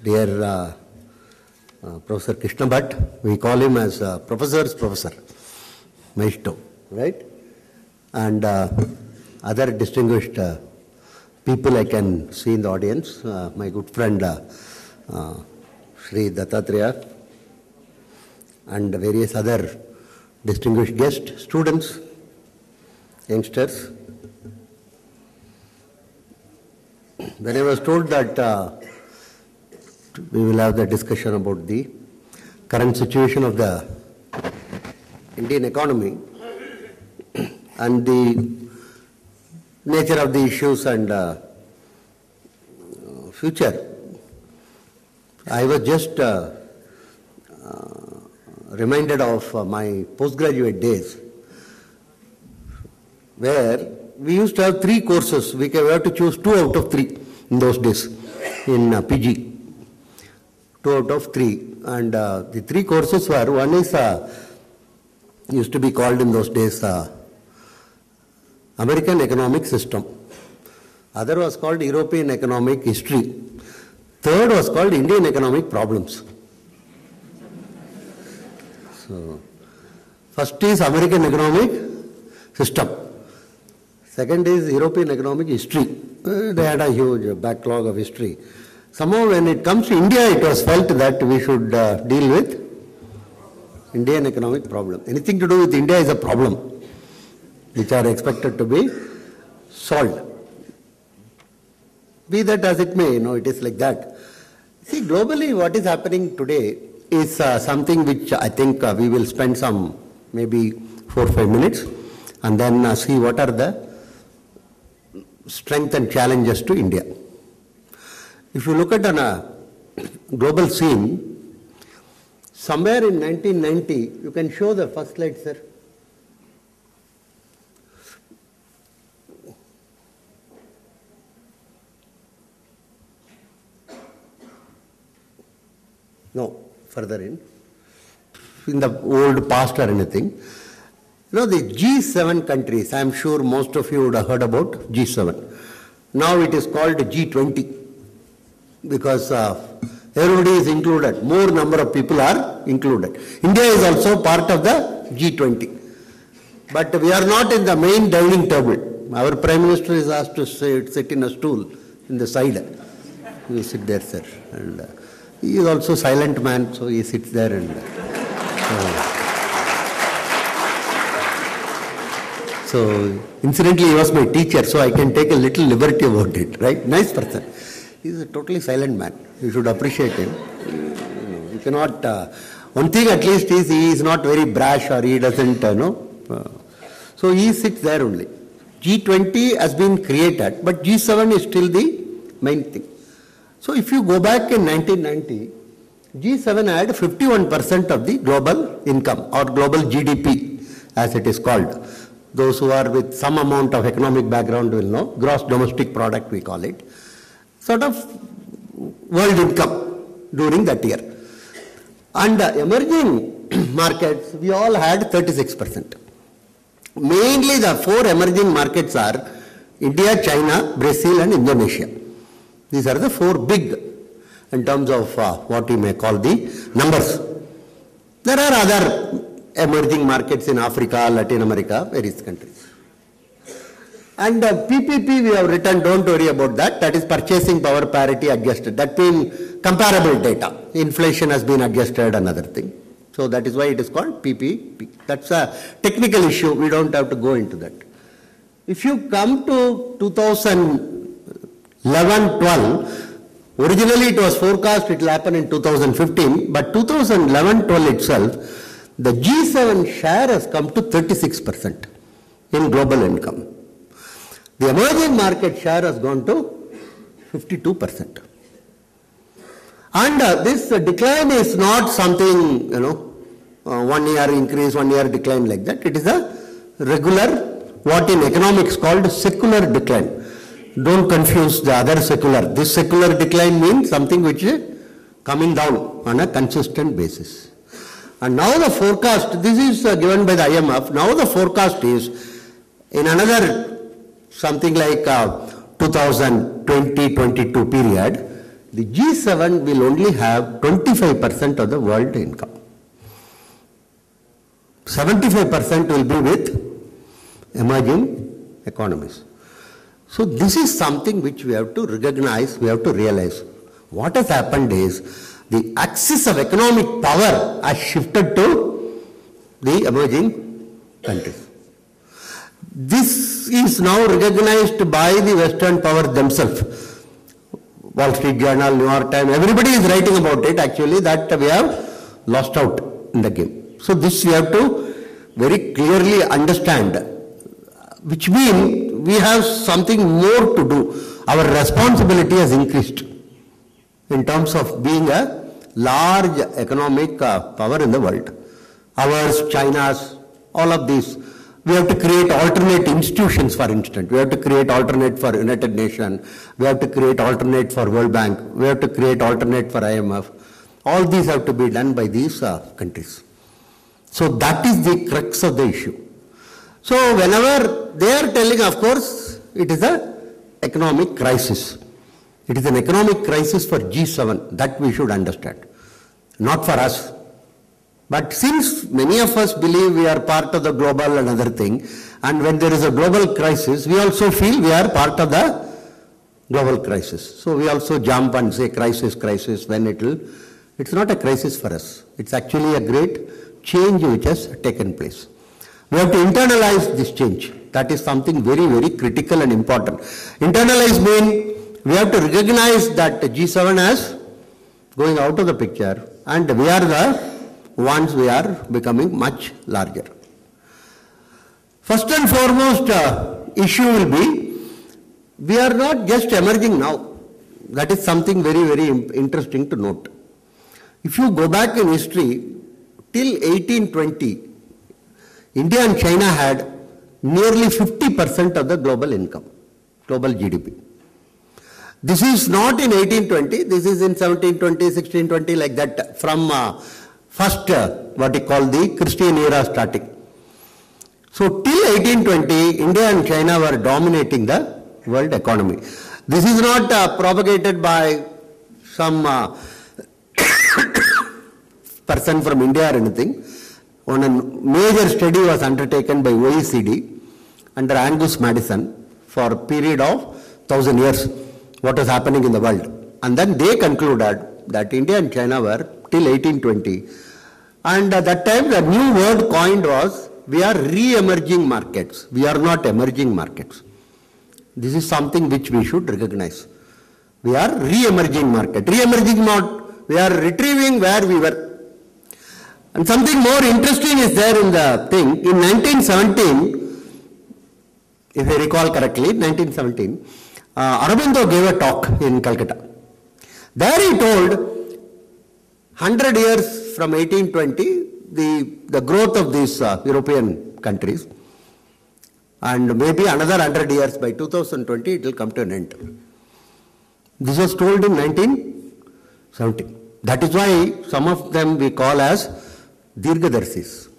dear Professor Krishna Bhatt. We call him as Professor's Professor, Maestro, right? And other distinguished people I can see in the audience, my good friend Sri Dattatreya, and various other distinguished guests, students, youngsters. When I was told that we will have the discussion about the current situation of the Indian economy and the nature of the issues and future, I was just reminded of my postgraduate days, where we used to have 3 courses. We have to choose 2 out of 3 in those days in PG. 2 out of 3. And the 3 courses were, one is, used to be called in those days American Economic System. Other was called European Economic History. Third was called Indian Economic Problems. So, first is American Economic System. Second is European Economic History. They had a huge backlog of history. Somehow when it comes to India, it was felt that we should deal with Indian economic problem. Anything to do with India is a problem, which are expected to be solved. Be that as it may, it is like that. See, globally what is happening today is something which I think we will spend some maybe 4 or 5 minutes and then see what are the strengths and challenges to India. If you look at a global scene, somewhere in 1990, you can show the first slide, sir. No, further in the old past or anything. The G7 countries, I am sure most of you would have heard about G7. Now it is called G20 because everybody is included. More number of people are included. India is also part of the G20. But we are not in the main dining table. Our Prime Minister is asked to sit in a stool in the side. You sit there, sir. And he is also a silent man, so he sits there and... So, incidentally, he was my teacher, so I can take a little liberty about it, right? Nice person. He is a totally silent man. You should appreciate him. You cannot... one thing at least is he is not very brash or he doesn't, so he sits there only. G20 has been created, but G7 is still the main thing. So, if you go back in 1990, G7 had 51% of the global income or global GDP, as it is called. Those who are with some amount of economic background will know, gross domestic product we call it, sort of world income during that year. And emerging markets, we all had 36%. Mainly the 4 emerging markets are India, China, Brazil and Indonesia. These are the 4 big in terms of what we may call the numbers. There are other emerging markets in Africa, Latin America, various countries. And PPP we have written, don't worry about that. That is purchasing power parity adjusted. That means comparable data. Inflation has been adjusted, another thing. So that is why it is called PPP. That's a technical issue. We don't have to go into that. If you come to 2011-12, originally it was forecast it will happen in 2015, but 2011-12 itself, the G7 share has come to 36% in global income. The emerging market share has gone to 52%. And this decline is not something, 1 year increase, 1 year decline like that. It is a regular, what in economics called secular decline. Don't confuse the other secular. This secular decline means something which is coming down on a consistent basis. And now the forecast, this is given by the IMF, now the forecast is in another something like 2020-22 period, the G7 will only have 25% of the world income. 75% will be with emerging economies. So this is something which we have to recognize, we have to realize. What has happened is the axis of economic power has shifted to the emerging countries. This is now recognized by the Western powers themselves. Wall Street Journal, New York Times, everybody is writing about it actually, that we have lost out in the game. So this we have to very clearly understand, which means we have something more to do. Our responsibility has increased in terms of being a large economic power in the world. Ours, China's, all of these. We have to create alternate institutions, for instance. We have to create alternate for United Nations. We have to create alternate for World Bank. We have to create alternate for IMF. All these have to be done by these countries. So that is the crux of the issue. So whenever they are telling, of course, it is an economic crisis. It is an economic crisis for G7, that we should understand. Not for us. But since many of us believe we are part of the global and other thing, and when there is a global crisis, we also feel we are part of the global crisis. So we also jump and say crisis, crisis, when it's not a crisis for us. It's actually a great change which has taken place. We have to internalize this change. That is something very, very critical and important. Internalize means we have to recognize that G7 as going out of the picture, and we are the ones we are becoming much larger. First and foremost issue will be, we are not just emerging now. That is something very, very interesting to note. If you go back in history, till 1820, India and China had nearly 50% of the global income, global GDP. This is not in 1820, this is in 1720, 1620, like that, from first, what we call the Christian era starting. So till 1820, India and China were dominating the world economy. This is not propagated by some person from India or anything. One major study was undertaken by OECD under Angus Madison for a period of 1,000 years, what was happening in the world. And then they concluded that India and China were till 1820. And at that time, the new word coined was, we are re-emerging markets. We are not emerging markets. This is something which we should recognize. We are re-emerging market. Re-emerging not, we are retrieving where we were. And something more interesting is there in the thing. In 1917, if I recall correctly, 1917, Aurobindo gave a talk in Calcutta. There he told, 100 years from 1820, the growth of these European countries, and maybe another 100 years by 2020, it will come to an end. This was told in 1917. That is why some of them we call as Dirgadarsis.